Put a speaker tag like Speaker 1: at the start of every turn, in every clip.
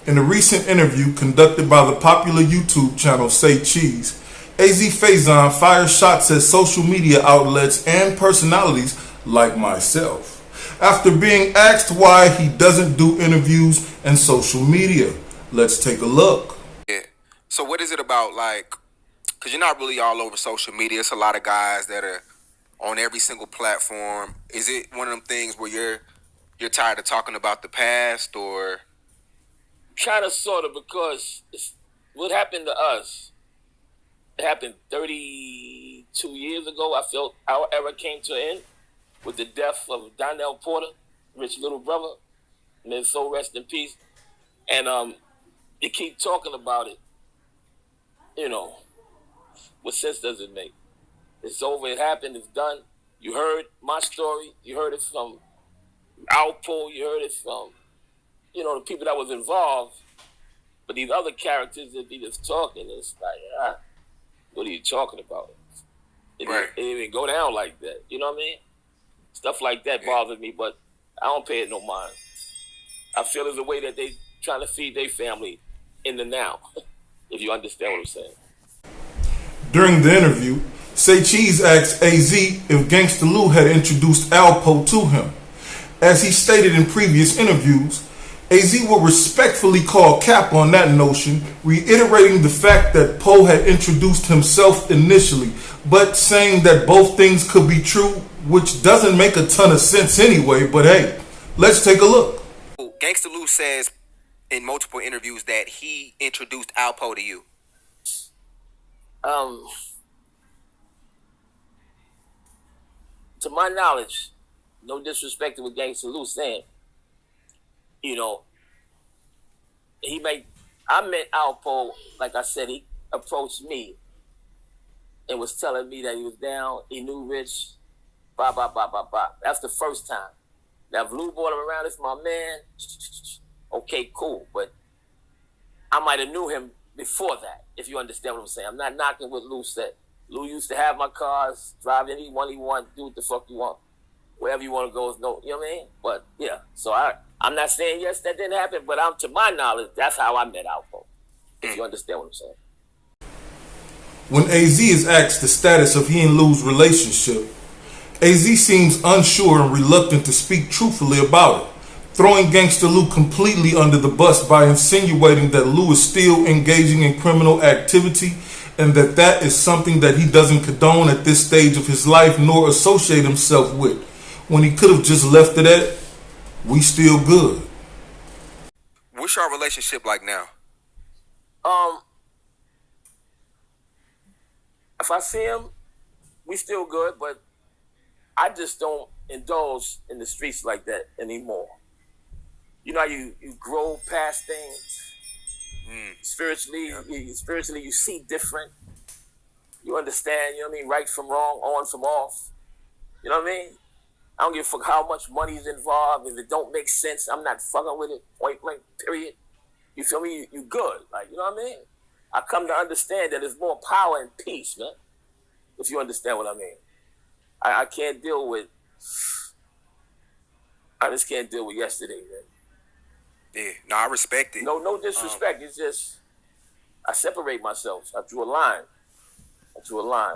Speaker 1: In a recent interview conducted by the popular YouTube channel Say Cheese, Azie Faison fires shots at social media outlets and personalities like myself after being asked why he doesn't do interviews and social media. Let's take a look.
Speaker 2: Yeah. So what is it about, like, because you're not really all over social media. It's a lot of guys that are on every single platform. Is it one of them things where you're tired of talking about the past, or?
Speaker 3: Kind of, sort of, because what happened to us, it happened 32 years ago. I felt our era came to an end with the death of Donnell Porter, Rich little brother. May his soul rest in peace. And you keep talking about it, you know, what sense does it make? It's over, it happened, it's done. You heard my story, you heard it from Alpo, you heard it from, you know, the people that was involved. But these other characters that be just talking, it's like, what are you talking about? It didn't even go down like that, you know what I mean? Stuff like that bothers me, but I don't pay it no mind. I feel it's a way that they trying to feed their family in the now, if you understand what I'm saying.
Speaker 1: During the interview, Say Cheese asked Azie if Gangsta Lou had introduced Alpo to him. As he stated in previous interviews, Azie would respectfully call cap on that notion, reiterating the fact that Poe had introduced himself initially, but saying that both things could be true, which doesn't make a ton of sense anyway, but hey, let's take a look.
Speaker 2: Gangsta Lou says in multiple interviews that he introduced Alpo to you.
Speaker 3: To my knowledge, no disrespect to what Gangsta Lou saying, you know, I met Alpo, like I said, he approached me and was telling me that he was down, he knew Rich, blah, blah, blah, blah, blah. That's the first time. Now, if Lou brought him around, it's my man, okay, cool, but I might have knew him before that, if you understand what I'm saying. I'm not knocking what Lou said. Lou used to have my cars, drive any one he want, do what the fuck you want. Wherever you want to go is no, you know what I mean? But yeah, so I'm not saying yes, that didn't happen, but to my knowledge, that's how I met Alpo, if you understand what I'm saying.
Speaker 1: When Azie is asked the status of he and Lou's relationship, Azie seems unsure and reluctant to speak truthfully about it, throwing Gangsta Lou completely under the bus by insinuating that Lou is still engaging in criminal activity and that is something that he doesn't condone at this stage of his life nor associate himself with, when he could have just left it at, we still good.
Speaker 2: What's your relationship like now?
Speaker 3: If I see him, we still good, but I just don't indulge in the streets like that anymore. You know how you grow past things? Spiritually, spiritually you see different. You understand, you know what I mean? Right from wrong, on from off. You know what I mean? I don't give a fuck how much money is involved. If it don't make sense, I'm not fucking with it. Point blank, period. You feel me? You good. Like, you know what I mean? I come to understand that there's more power in peace, man. If you understand what I mean. I can't deal with, I just can't deal with yesterday, man.
Speaker 2: Yeah, no, I respect it.
Speaker 3: No disrespect. It's just, I separate myself. I drew a line.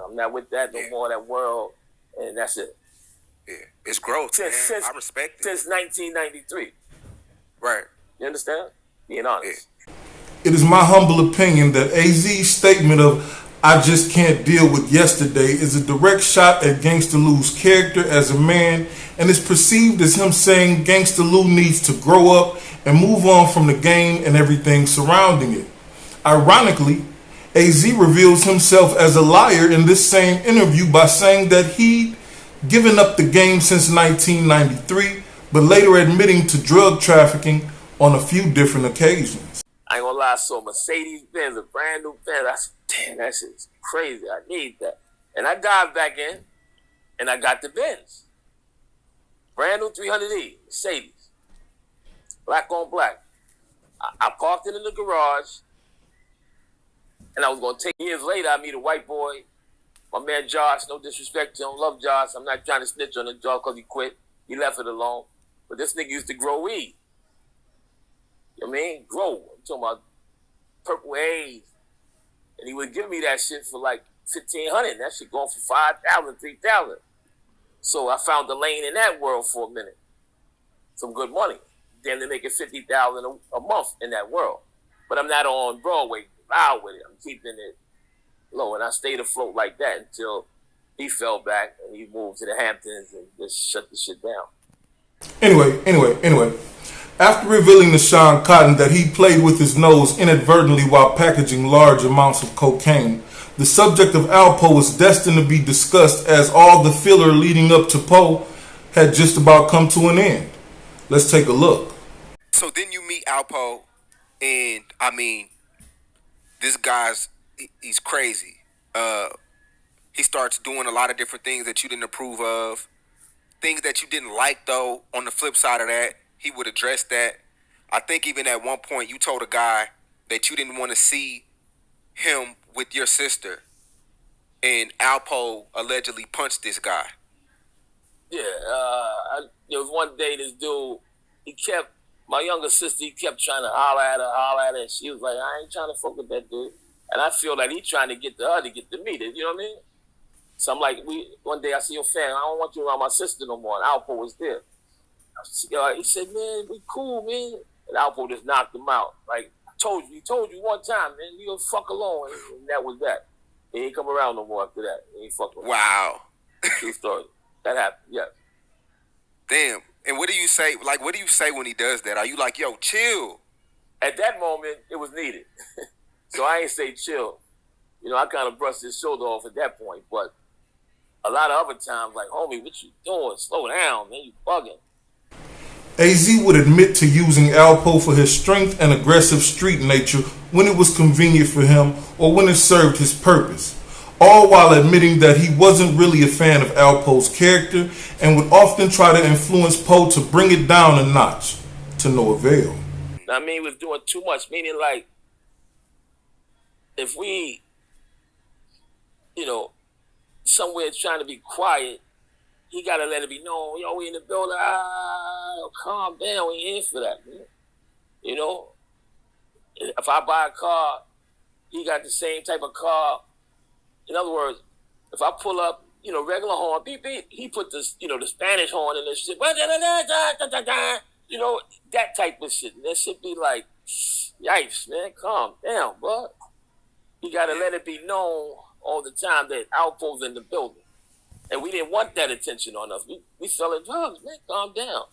Speaker 3: I'm not with that no more, that world, and that's it.
Speaker 2: Yeah, it's growth, man. I respect it.
Speaker 3: Since 1993.
Speaker 2: Right.
Speaker 3: You understand? Being honest.
Speaker 1: Yeah. It is my humble opinion that Azie's statement of I just can't deal with yesterday is a direct shot at Gangsta Lou's character as a man and is perceived as him saying Gangsta Lou needs to grow up and move on from the game and everything surrounding it. Ironically, Azie reveals himself as a liar in this same interview by saying that he'd given up the game since 1993, but later admitting to drug trafficking on a few different occasions.
Speaker 3: I ain't gonna lie, I saw Mercedes-Benz, a brand new Benz. I said, damn, that shit's crazy. I need that. And I dived back in, and I got the Benz. Brand new 300E, Mercedes. Black on black. I parked it in the garage, and I was gonna take years later, I meet a white boy, my man Josh, no disrespect to him, love Josh. I'm not trying to snitch on him, Josh, because he quit. He left it alone. But this nigga used to grow weed. You know what I mean? Grow. I'm talking about Purple Haze. And he would give me that shit for like $1,500. That shit going for $5,000, $3,000. So I found the lane in that world for a minute. Some good money. Then they're making $50,000 a month in that world. But I'm not on Broadway loud with it. I'm keeping it low. And I stayed afloat like that until he fell back and he moved to the Hamptons and just shut the shit down.
Speaker 1: Anyway. After revealing to Sean Cotton that he played with his nose inadvertently while packaging large amounts of cocaine, the subject of Alpo was destined to be discussed as all the filler leading up to Poe had just about come to an end. Let's take a look.
Speaker 2: So then you meet Alpo, and I mean, this guy's, he's crazy. He starts doing a lot of different things that you didn't approve of. Things that you didn't like, though, on the flip side of that, he would address that. I think even at one point you told a guy that you didn't want to see him with your sister, and Alpo allegedly punched this guy.
Speaker 3: Yeah, there was one day this dude, my younger sister, he kept trying to holler at her, and she was like, I ain't trying to fuck with that dude. And I feel like he trying to get to her to get to me, you know what I mean? So I'm like, one day I see your family, I don't want you around my sister no more, and Alpo was there. He said, man, we cool, man. And Alpo just knocked him out. Like, he told you one time, man, you gonna fuck alone. And that was that. He ain't come around no more after that. He ain't fuck around.
Speaker 2: Wow.
Speaker 3: True story. That happened, yes.
Speaker 2: Damn. And what do you say? Like, what do you say when he does that? Are you like, yo, chill?
Speaker 3: At that moment, it was needed. So I ain't say chill. You know, I kind of brushed his shoulder off at that point. But a lot of other times, like, homie, what you doing? Slow down, man. You bugging.
Speaker 1: Azie would admit to using Alpo for his strength and aggressive street nature when it was convenient for him or when it served his purpose, all while admitting that he wasn't really a fan of Alpo's character and would often try to influence Poe to bring it down a notch, to no avail.
Speaker 3: I mean, he was doing too much, meaning like, if we, somewhere trying to be quiet, he got to let it be known, yo, we in the building, calm down, we ain't here for that, man. You know? If I buy a car, he got the same type of car. In other words, if I pull up, regular horn, beep, beep, he put this, the Spanish horn in this shit, that type of shit. And that should be like, yikes, man, calm down, bud. You got to let it be known all the time that Alpo's in the building. And we didn't want that attention on us. We selling drugs, man. Calm down.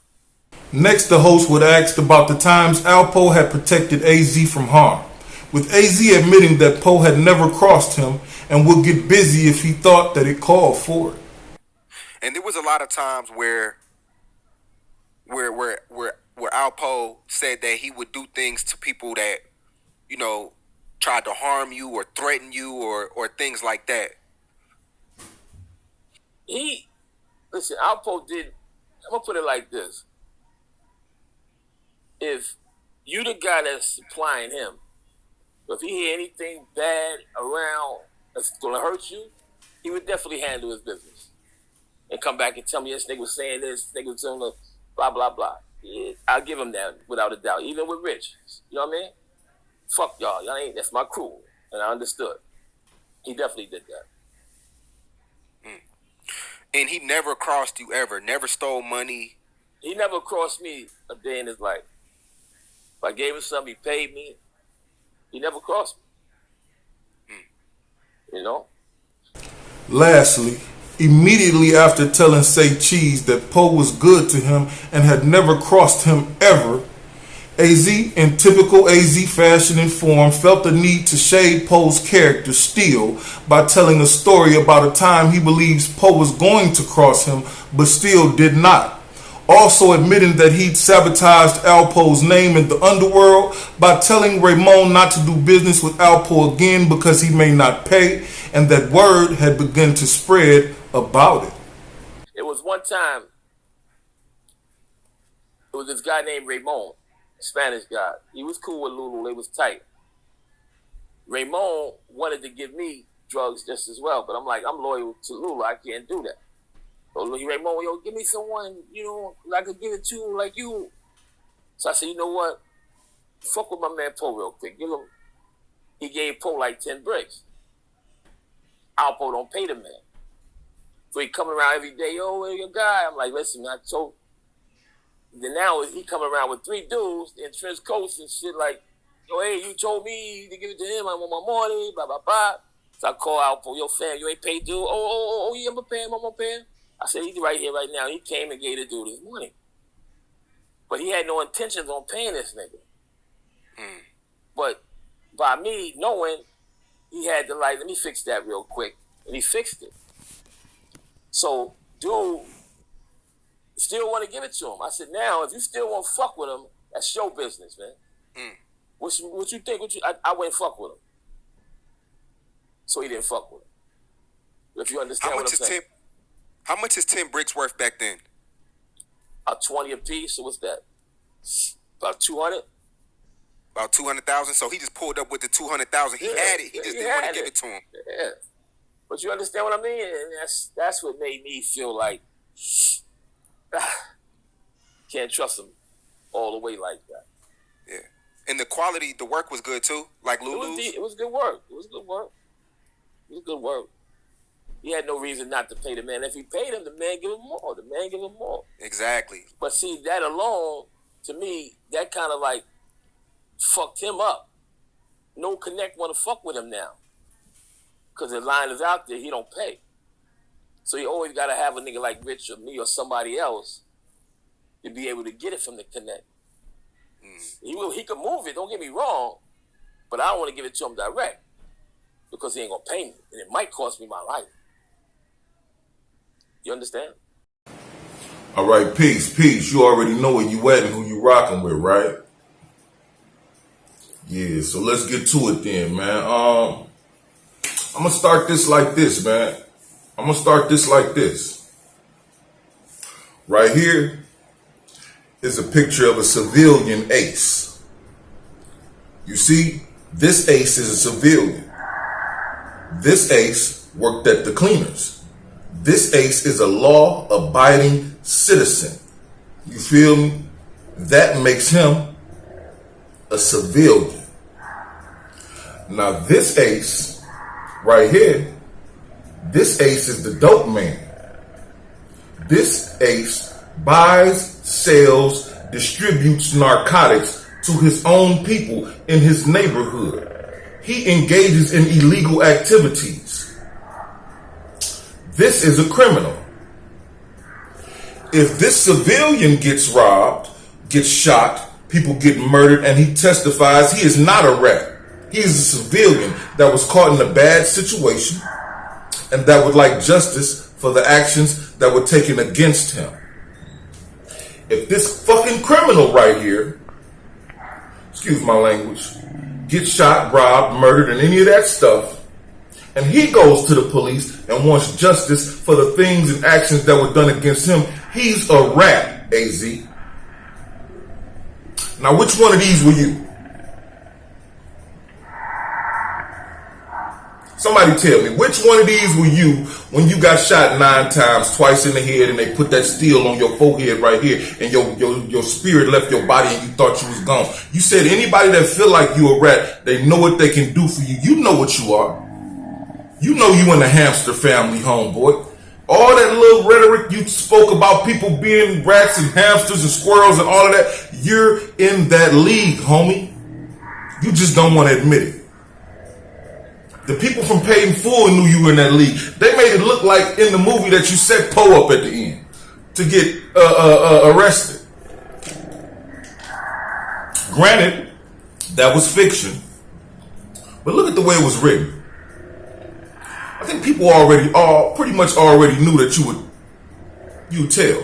Speaker 1: Next, the host would ask about the times Alpo had protected Azie from harm, with Azie admitting that Poe had never crossed him and would get busy if he thought that it called for it.
Speaker 2: And there was a lot of times where Alpo said that he would do things to people that, tried to harm you or threaten you or things like that.
Speaker 3: Alpo did, I'm going to put it like this. If you the guy that's supplying him, if he hear anything bad around that's going to hurt you, he would definitely handle his business. And come back and tell me, this nigga was saying this, nigga was doing blah, blah, blah. Yeah, I'll give him that without a doubt. Even with Rich. You know what I mean? Fuck y'all. Y'all ain't, that's my crew. And I understood. He definitely did that.
Speaker 2: And he never crossed you ever, never stole money.
Speaker 3: He never crossed me a day in his life. If I gave him something, he paid me. He never crossed me.
Speaker 1: Lastly, immediately after telling Say Cheese that Poe was good to him and had never crossed him ever, Azie, in typical Azie fashion and form, felt the need to shade Poe's character still by telling a story about a time he believes Poe was going to cross him but still did not. Also admitting that he'd sabotaged Alpo's name in the underworld by telling Raymond not to do business with Alpo again because he may not pay, and that word had begun to spread about it.
Speaker 3: It was one time, it was this guy named Raymond, Spanish guy. He was cool with Lulu, they was tight. Raymond wanted to give me drugs just as well, but I'm like, I'm loyal to Lulu, I can't do that. So Raymond, yo, give me someone, I could give it to like you. So I said, you know what? fuck with my man Poe real quick. He gave Poe like 10 bricks. Alpo don't pay the man. So he coming around every day, yo, where your guy? I'm like, listen, man, I told. Then now he coming around with 3 dudes in trench coats and shit like, yo, hey, you told me to give it to him. I want my money, blah, blah, blah. So I call Alpo, yo, fam, you ain't paid dude. Oh, yeah, I'm gonna pay him. I said, he's right here right now. He came and gave the dude his money. But he had no intentions on paying this nigga. But by me knowing, he had to like, let me fix that real quick. And he fixed it. So, dude still want to give it to him. I said, now, if you still want to fuck with him, that's your business, man. What you think? I wouldn't fuck with him. So he didn't fuck with him. If you understand what I'm saying.
Speaker 2: How much is 10 bricks worth back then?
Speaker 3: 20 a piece, so what's that? About 200?
Speaker 2: About 200,000. So he just pulled up with the 200,000. He had it. He just didn't want to give it to him.
Speaker 3: Yeah. But you understand what I mean? And that's what made me feel like can't trust him all the way like that.
Speaker 2: Yeah. And the quality, the work was good too. Like Lulu's.
Speaker 3: It was good work. He had no reason not to pay the man. If he paid him, the man give him more.
Speaker 2: Exactly.
Speaker 3: But see, that alone, to me, that kind of like fucked him up. No Connect want to fuck with him now. Because the line is out there, he don't pay. So you always got to have a nigga like Rich or me or somebody else to be able to get it from the Connect. He could move it, don't get me wrong, but I don't want to give it to him direct because he ain't going to pay me. And it might cost me my life. You understand?
Speaker 1: All right, peace. You already know where you at and who you rocking with, right? Yeah, so let's get to it then, man. I'm going to start this like this, man. Right here is a picture of a civilian ace. You see, this ace is a civilian. This ace worked at the cleaners. This ace is a law-abiding citizen. You feel me? That makes him a civilian. Now this ace right here, this ace is the dope man. This ace buys, sells, distributes narcotics to his own people in his neighborhood. He engages in illegal activities. This is a criminal. If this civilian gets robbed, gets shot, people get murdered, and he testifies, he is not a rat. He is a civilian that was caught in a bad situation and that would like justice for the actions that were taken against him. If this fucking criminal right here, excuse my language, gets shot, robbed, murdered, and any of that stuff, and he goes to the police and wants justice for the things and actions that were done against him, he's a rat, Azie. Now, which one of these were you? Somebody tell me, which one of these were you when you got shot 9 times, twice in the head, and they put that steel on your forehead right here, and your spirit left your body and you thought you was gone? You said anybody that feel like you a rat, they know what they can do for you. You know what you are. You know you in the hamster family, homeboy. All that little rhetoric you spoke about people being rats and hamsters and squirrels and all of that, you're in that league, homie. You just don't want to admit it. The people from Paid in Full knew you were in that league. They made it look like in the movie that you set Poe up at the end to get arrested. Granted, that was fiction, but look at the way it was written. I think people pretty much already knew that you tell.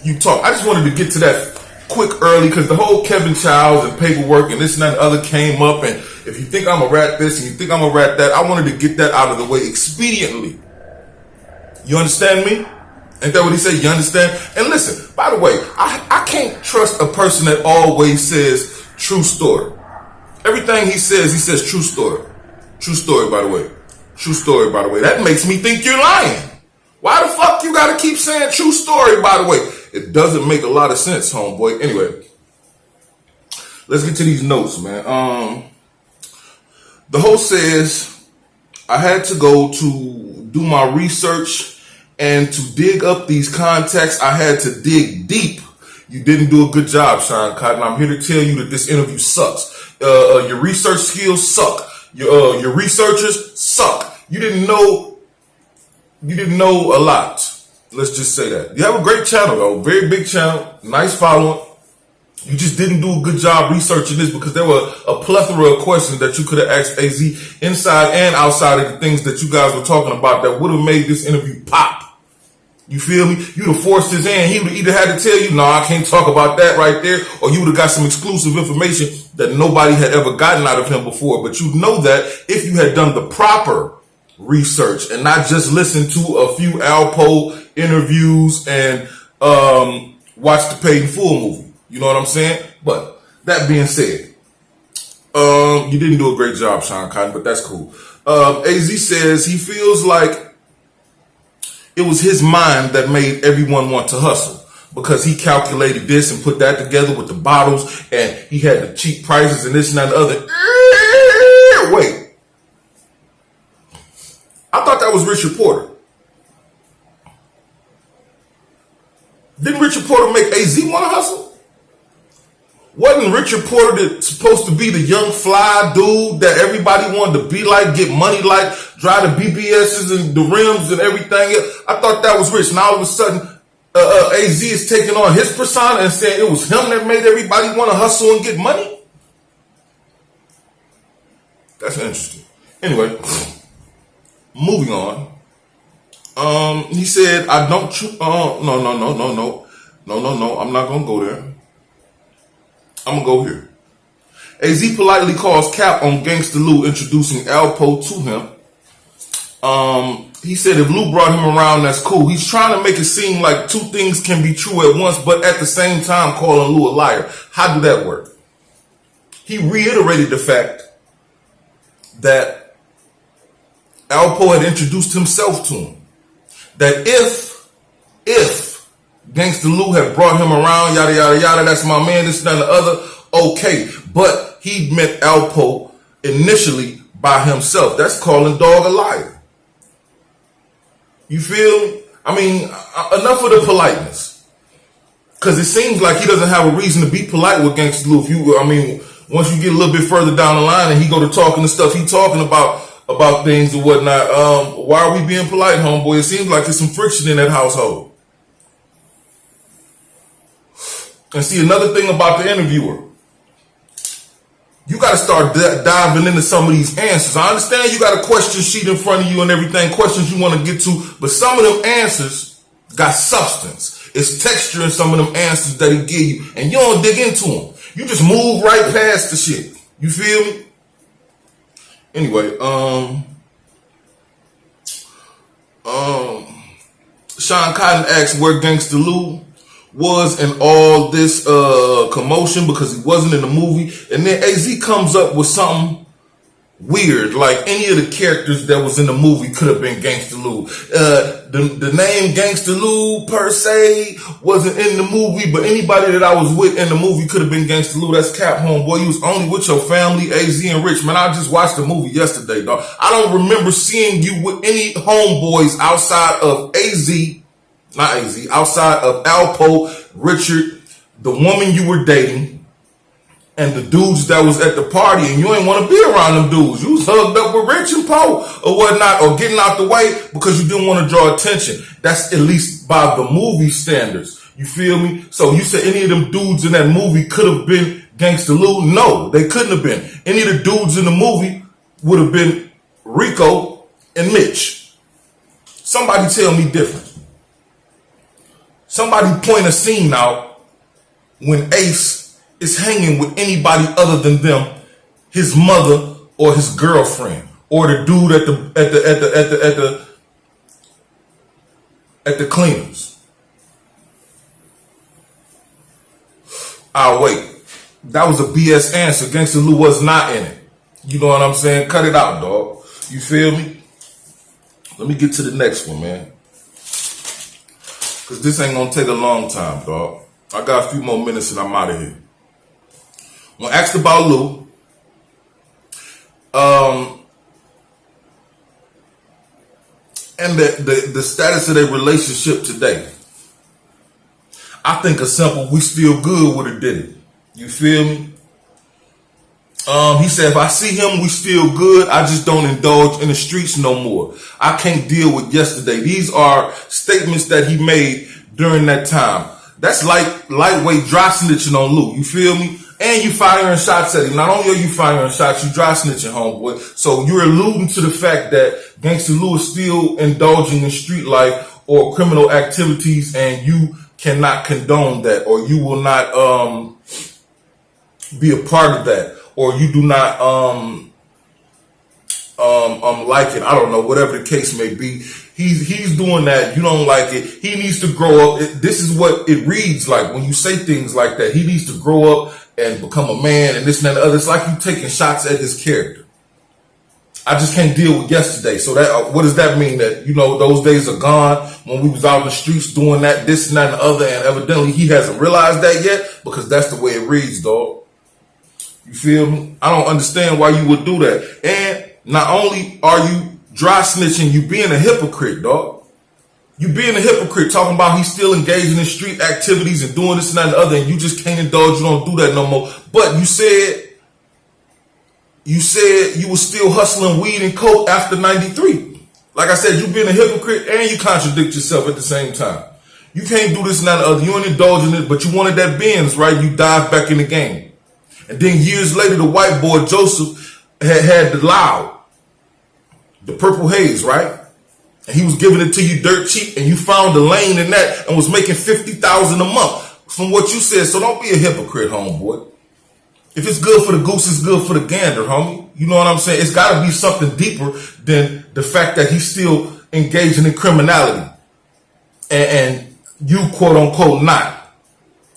Speaker 1: You talk. I just wanted to get to that quick early because the whole Kevin Childs and paperwork and this and that and other came up, and if you think I'm a rat this and you think I'm a rat that, I wanted to get that out of the way expediently. You understand me? Ain't that what he said? You understand? And listen, by the way, I can't trust a person that always says true story. Everything he says true story. True story, by the way. True story, by the way. That makes me think you're lying. Why the fuck you gotta keep saying true story, by the way? It doesn't make a lot of sense, homeboy. Anyway, let's get to these notes, man. The host says, I had to go to do my research and to dig up these contacts. I had to dig deep. You didn't do a good job, Sean Cotton. I'm here to tell you that this interview sucks. Your research skills suck. Your researchers suck. You didn't know a lot. Let's just say that. You have a great channel, though. Very big channel. Nice following. You just didn't do a good job researching this because there were a plethora of questions that you could have asked AZ inside and outside of the things that you guys were talking about that would have made this interview pop. You feel me? You'd have forced his hand. He would have either had to tell you, no, I can't talk about that right there, or you would have got some exclusive information that nobody had ever gotten out of him before. But you'd know that if you had done the proper research and not just listened to a few Alpo interviews and watched the Paid in Full movie. You know what I'm saying? But that being said, you didn't do a great job, Sean Cotton, but that's cool. AZ says he feels like it was his mind that made everyone want to hustle because he calculated this and put that together with the bottles and he had the cheap prices and this and that and the other. Wait. I thought that was Richard Porter. Didn't Richard Porter make AZ want to hustle? Wasn't Richard Porter supposed to be the young fly dude that everybody wanted to be like, get money like, drive the BBSs and the rims and everything? I thought that was Rich. Now all of a sudden, AZ is taking on his persona and saying it was him that made everybody want to hustle and get money? That's interesting. Anyway, moving on. He said, I don't, no, I'm not going to go there. I'm going to go here. AZ politely calls cap on Gangsta Lou introducing Alpo to him. He said if Lou brought him around, that's cool. He's trying to make it seem like two things can be true at once, but at the same time calling Lou a liar. How did that work? He reiterated the fact that Alpo had introduced himself to him. That if Gangsta Lou had brought him around, yada, yada, yada, that's my man, this, that, and the other, okay. But he met Alpo initially by himself. That's calling dog a liar. You feel me? I mean, enough of the politeness. Because it seems like he doesn't have a reason to be polite with Gangsta Lou. Once you get a little bit further down the line and he go to talking the stuff he talking about things and whatnot, why are we being polite, homeboy? It seems like there's some friction in that household. And see, another thing about the interviewer, you got to start diving into some of these answers. I understand you got a question sheet in front of you and everything, questions you want to get to, but some of them answers got substance. It's texture in some of them answers that he give you, and you don't dig into them. You just move right past the shit. You feel me? Anyway, Sean Cotton asks where Gangsta Lou was in all this commotion because he wasn't in the movie, and then AZ comes up with something weird, like any of the characters that was in the movie could have been Gangsta Lou. The name Gangsta Lou per se wasn't in the movie, but anybody that I was with in the movie could have been Gangsta Lou. That's cap, homeboy. You was only with your family, AZ and Rich. Man, I just watched the movie yesterday, dog. I don't remember seeing you with any homeboys outside of outside of Alpo, Richard, the woman you were dating, and the dudes that was at the party, and you ain't want to be around them dudes. You was hugged up with Rich and Poe or whatnot, or getting out the way because you didn't want to draw attention. That's at least by the movie standards. You feel me? So you said any of them dudes in that movie could have been Gangsta Lou? No, they couldn't have been. Any of the dudes in the movie would have been Rico and Mitch. Somebody tell me different. Somebody point a scene out when Ace is hanging with anybody other than them, his mother or his girlfriend or the dude at the cleaners. I'll wait. That was a BS answer. Gangsta Lou was not in it. You know what I'm saying? Cut it out, dog. You feel me? Let me get to the next one, man. Because this ain't going to take a long time, dog. I got a few more minutes and I'm out of here. When asked about Lou, and the status of their relationship today, I think a simple "we still good" would have did it. You feel me? He said, if I see him, we still good. I just don't indulge in the streets no more. I can't deal with yesterday. These are statements that he made during that time. That's like lightweight dry snitching on Lou. You feel me? And you firing shots at him. Not only are you firing shots, you dry snitching, homeboy. So you're alluding to the fact that Gangsta Lou is still indulging in street life or criminal activities, and you cannot condone that, or you will not be a part of that, or you do not like it. I don't know, whatever the case may be. He's doing that. You don't like it. He needs to grow up. This is what it reads like when you say things like that. He needs to grow up and become a man and this and that and the other. It's like you taking shots at his character. I just can't deal with yesterday. So that what does that mean? That, you know, those days are gone when we was out in the streets doing that, this and that and the other, and evidently he hasn't realized that yet, because that's the way it reads, dog. You feel me? I don't understand why you would do that. And not only are you dry snitching, you being a hypocrite, dog. You being a hypocrite, talking about he's still engaging in street activities and doing this and that and the other, and you just can't indulge, you don't do that no more. But you said you were still hustling weed and coke after 93. Like I said, you being a hypocrite and you contradict yourself at the same time. You can't do this and that and the other. You ain't indulging it, but you wanted that Benz, right? You dived back in the game. And then years later, the white boy, Joseph, had the Loud, the Purple Haze, right? And he was giving it to you dirt cheap, and you found a lane in that and was making $50,000 a month from what you said. So don't be a hypocrite, homeboy. If it's good for the goose, it's good for the gander, homie. You know what I'm saying? It's got to be something deeper than the fact that he's still engaging in criminality. And you, quote unquote, not.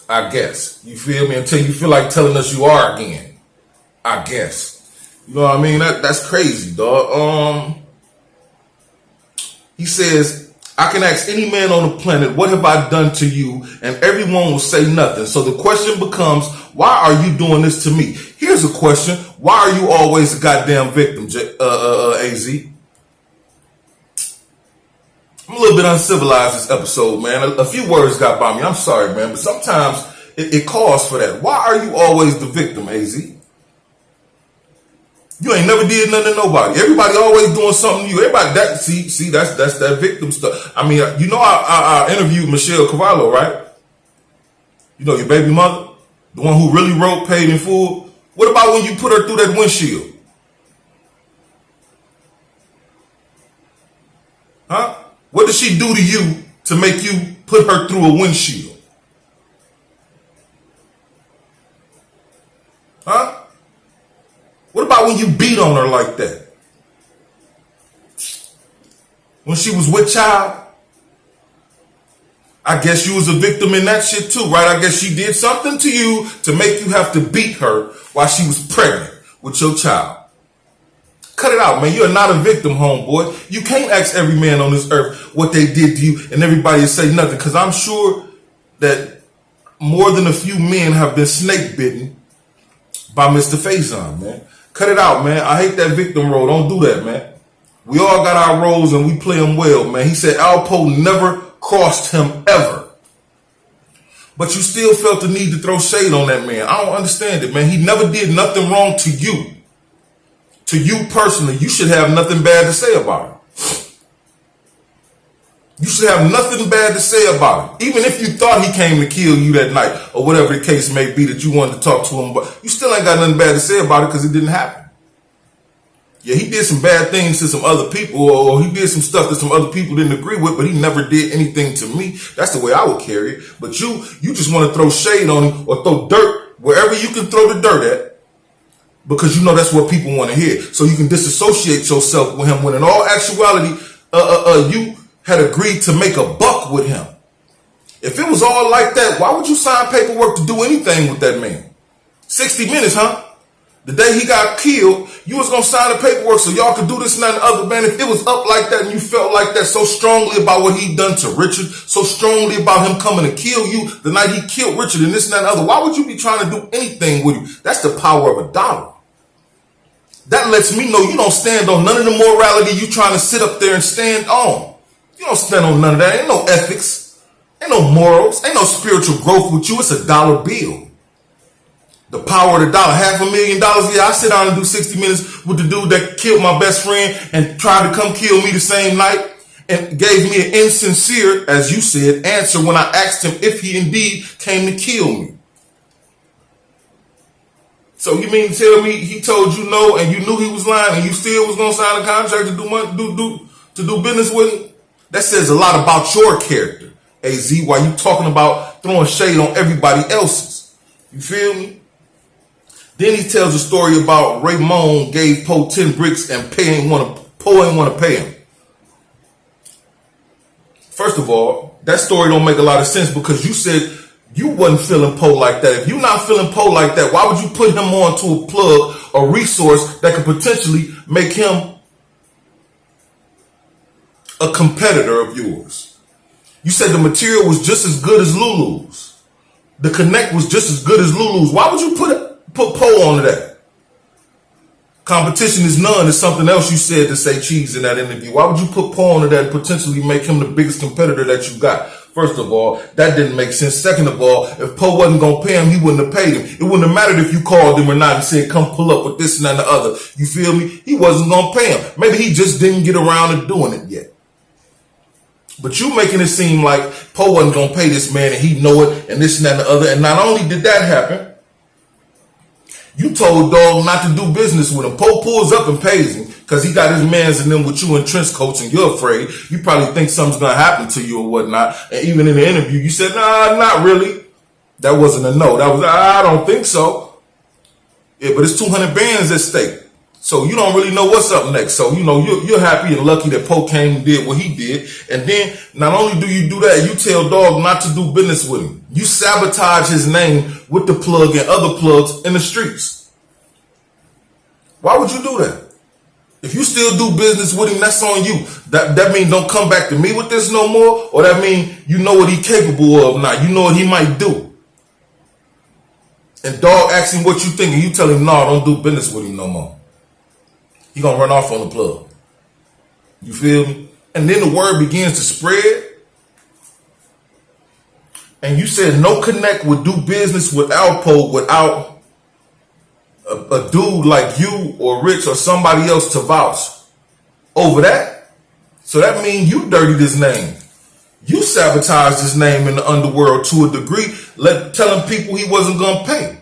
Speaker 1: I guess. You feel me? Until you feel like telling us you are again. I guess. You know what I mean? That's crazy, dog. He says, I can ask any man on the planet, what have I done to you? And everyone will say nothing. So the question becomes, why are you doing this to me? Here's a question. Why are you always a goddamn victim, Azie? I'm a little bit uncivilized this episode, man. A few words got by me. I'm sorry, man. But sometimes it calls for that. Why are you always the victim, Azie? You ain't never did nothing to nobody. Everybody always doing something to you. Everybody, that's that victim stuff. I mean, you know, I interviewed Michelle Carvalho, right? You know, your baby mother, the one who really wrote Paid in Full. What about when you put her through that windshield? Huh? What did she do to you to make you put her through a windshield? Huh? What about when you beat on her like that? When she was with child? I guess you was a victim in that shit too, right? I guess she did something to you to make you have to beat her while she was pregnant with your child. Cut it out, man. You're not a victim, homeboy. You can't ask every man on this earth what they did to you and everybody will say nothing, because I'm sure that more than a few men have been snake bitten by Mr. Faison, man. Cut it out, man. I hate that victim role. Don't do that, man. We all got our roles and we play them well, man. He said Alpo never crossed him ever. But you still felt the need to throw shade on that man. I don't understand it, man. He never did nothing wrong to you. To you personally, you should have nothing bad to say about him. You should have nothing bad to say about him. Even if you thought he came to kill you that night, or whatever the case may be that you wanted to talk to him about, you still ain't got nothing bad to say about it because it didn't happen. Yeah, he did some bad things to some other people, or he did some stuff that some other people didn't agree with, but he never did anything to me. That's the way I would carry it. But you just want to throw shade on him or throw dirt wherever you can throw the dirt at, because you know that's what people want to hear. So you can disassociate yourself with him when in all actuality, you had agreed to make a buck with him. If it was all like that, why would you sign paperwork to do anything with that man? 60 minutes, huh? The day he got killed, you was gonna sign the paperwork so y'all could do this and that and the other, man. If it was up like that and you felt like that so strongly about what he done to Richard, so strongly about him coming to kill you the night he killed Richard and this and that and the other, why would you be trying to do anything with him? That's the power of a dollar. That lets me know you don't stand on none of the morality you trying to sit up there and stand on. You don't stand on none of that. Ain't no ethics. Ain't no morals. Ain't no spiritual growth with you. It's a dollar bill. The power of the dollar. $500,000. Yeah, I sit down and do 60 minutes with the dude that killed my best friend and tried to come kill me the same night and gave me an insincere, as you said, answer when I asked him if he indeed came to kill me. So you mean to tell me he told you no and you knew he was lying and you still was going to sign a contract to do business with him? That says a lot about your character, AZ, while you talking about throwing shade on everybody else's. You feel me? Then he tells a story about Raymond gave Poe 10 bricks and Poe ain't want to pay him. First of all, that story don't make a lot of sense because you said you wasn't feeling Poe like that. If you're not feeling Poe like that, why would you put him on to a plug, a resource that could potentially make him a competitor of yours? You said the material was just as good as Lulu's. The connect was just as good as Lulu's. Why would you put Poe onto that? Competition is none is something else you said to say cheese in that interview. Why would you put Poe onto that and potentially make him the biggest competitor that you got? First of all, that didn't make sense. Second of all, if Poe wasn't going to pay him, he wouldn't have paid him. It wouldn't have mattered if you called him or not and said, come pull up with this and that and the other. You feel me? He wasn't going to pay him. Maybe he just didn't get around to doing it yet. But you making it seem like Poe wasn't going to pay this man and he know it and this and that and the other. And not only did that happen, you told Dog not to do business with him. Poe pulls up and pays him because he got his mans in them with you in trench coats and you're afraid. You probably think something's going to happen to you or whatnot. And even in the interview, you said, nah, not really. That wasn't a no. That was, I don't think so. Yeah, but it's 200 bands at stake. So you don't really know what's up next. So, you know, you're happy and lucky that Poe came and did what he did. And then not only do you do that, you tell Dog not to do business with him. You sabotage his name with the plug and other plugs in the streets. Why would you do that? If you still do business with him, that's on you. That means don't come back to me with this no more, or that means you know what he's capable of now. You know what he might do. And Dog asks him what you think, and you tell him, no, don't do business with him no more. He gonna run off on the plug. You feel me? And then the word begins to spread. And you said no connect would do business with Alpo without a dude like you or Rich or somebody else to vouch over that. So that means you dirtied his name. You sabotaged his name in the underworld to a degree, telling people he wasn't gonna pay.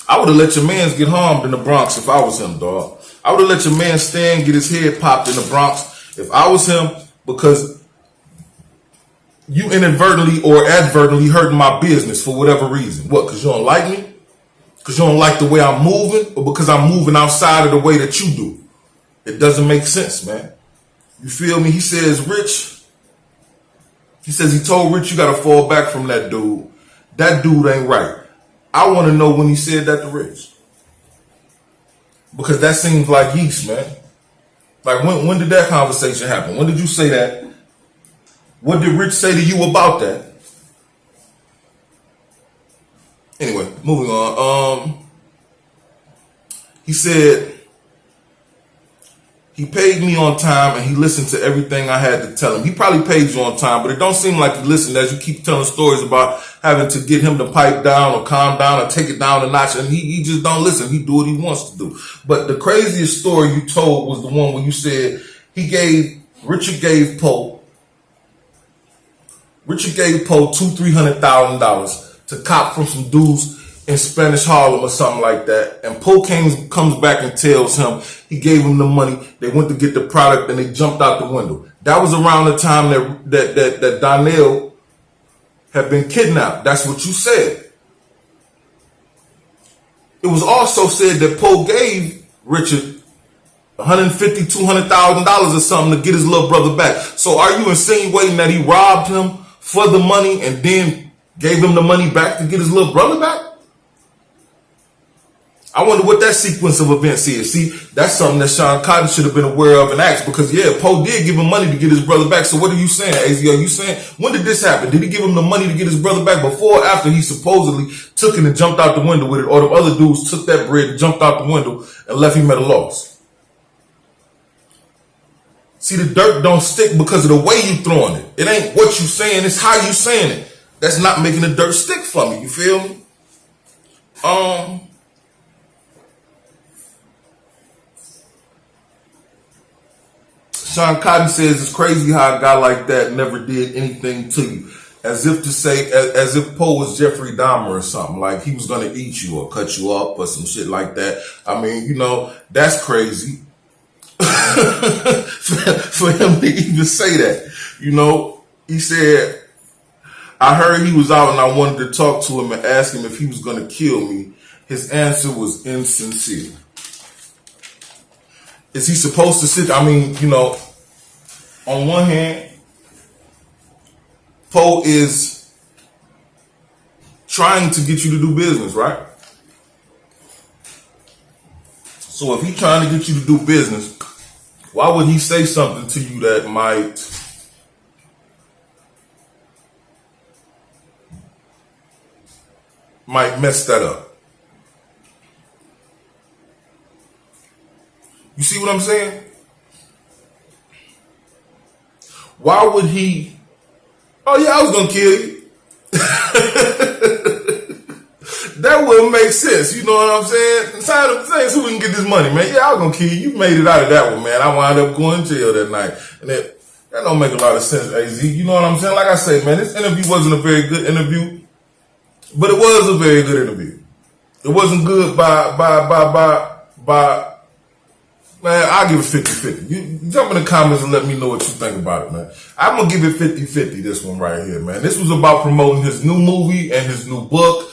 Speaker 1: I would have let your mans get harmed in the Bronx if I was him, dog. I would have let your man Stan get his head popped in the Bronx if I was him, because you inadvertently or advertently hurting my business for whatever reason. What, because you don't like me? Because you don't like the way I'm moving? Or because I'm moving outside of the way that you do? It doesn't make sense, man. You feel me? He says, Rich, he says he told Rich you got to fall back from that dude. That dude ain't right. I want to know when he said that to Rich. Because that seems like yeast, man. Like, when did that conversation happen? When did you say that? What did Rich say to you about that? Anyway, moving on. He said he paid me on time and he listened to everything I had to tell him. He probably paid you on time, but it don't seem like he listened as you keep telling stories about having to get him to pipe down or calm down or take it down a notch, and he just don't listen. He do what he wants to do. But the craziest story you told was the one where you said Richard gave Poe $200,000-$300,000 to cop from some dudes in Spanish Harlem or something like that. And Poe comes back and tells him he gave him the money. They went to get the product and they jumped out the window. That was around the time that Donnell had been kidnapped. That's what you said. It was also said that Poe gave Richard $150,000, $200,000 or something to get his little brother back. So are you insinuating that he robbed him for the money and then gave him the money back to get his little brother back? I wonder what that sequence of events is. See, that's something that Sean Cotton should have been aware of and asked, because yeah, Poe did give him money to get his brother back. So what are you saying, Azie? Are you saying, when did this happen? Did he give him the money to get his brother back before or after he supposedly took it and jumped out the window with it, or the other dudes took that bread and jumped out the window and left him at a loss? See, the dirt don't stick because of the way you throwing it. It ain't what you saying, it's how you saying it. That's not making the dirt stick for me, you feel me? Sean Cotton says it's crazy how a guy like that never did anything to you. As if to say, as if Poe was Jeffrey Dahmer or something, like he was going to eat you or cut you up or some shit like that. I mean, you know, that's crazy. For him to even say that. You know, he said, I heard he was out and I wanted to talk to him and ask him if he was going to kill me. His answer was insincere. Is he supposed to sit? I mean, you know, on one hand, Poe is trying to get you to do business, right? So if he's trying to get you to do business, why would he say something to you that might mess that up? You see what I'm saying? Why would he? Oh yeah, I was gonna kill you. That wouldn't make sense. You know what I'm saying? Saying so we can get this money, man. Yeah, I was gonna kill you. You made it out of that one, man. I wound up going to jail that night, and that don't make a lot of sense, Az. You know what I'm saying? Like I say, man, this interview wasn't a very good interview, but it was a very good interview. It wasn't good by. Man, I'll give it 50-50. You jump in the comments and let me know what you think about it, man. I'm going to give it 50-50, this one right here, man. This was about promoting his new movie and his new book.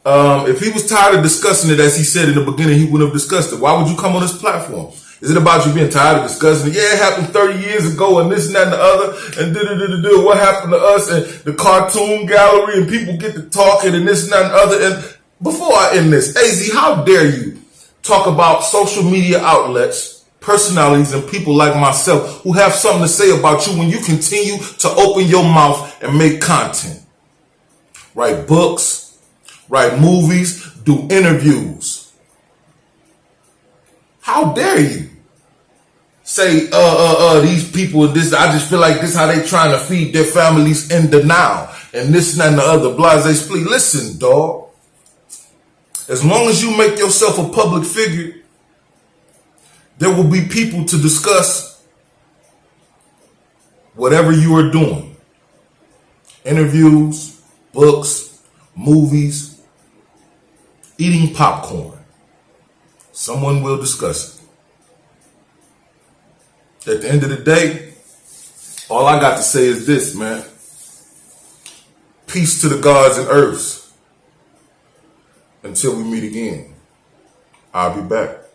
Speaker 1: If he was tired of discussing it, as he said in the beginning, he wouldn't have discussed it. Why would you come on this platform? Is it about you being tired of discussing it? Yeah, it happened 30 years ago and this and that and the other. And what happened to us and the cartoon gallery and people get to talking and this and that and the other. And before I end this, Az, how dare you talk about social media outlets, personalities, and people like myself who have something to say about you when you continue to open your mouth and make content? Write books, write movies, do interviews. How dare you say, these people, this, I just feel like this how they trying to feed their families in the now, and this and that and the other, blase split. Listen, dog. As long as you make yourself a public figure, there will be people to discuss whatever you are doing. Interviews, books, movies, eating popcorn. Someone will discuss it. At the end of the day, all I got to say is this, man. Peace to the gods and earths. Until we meet again, I'll be back.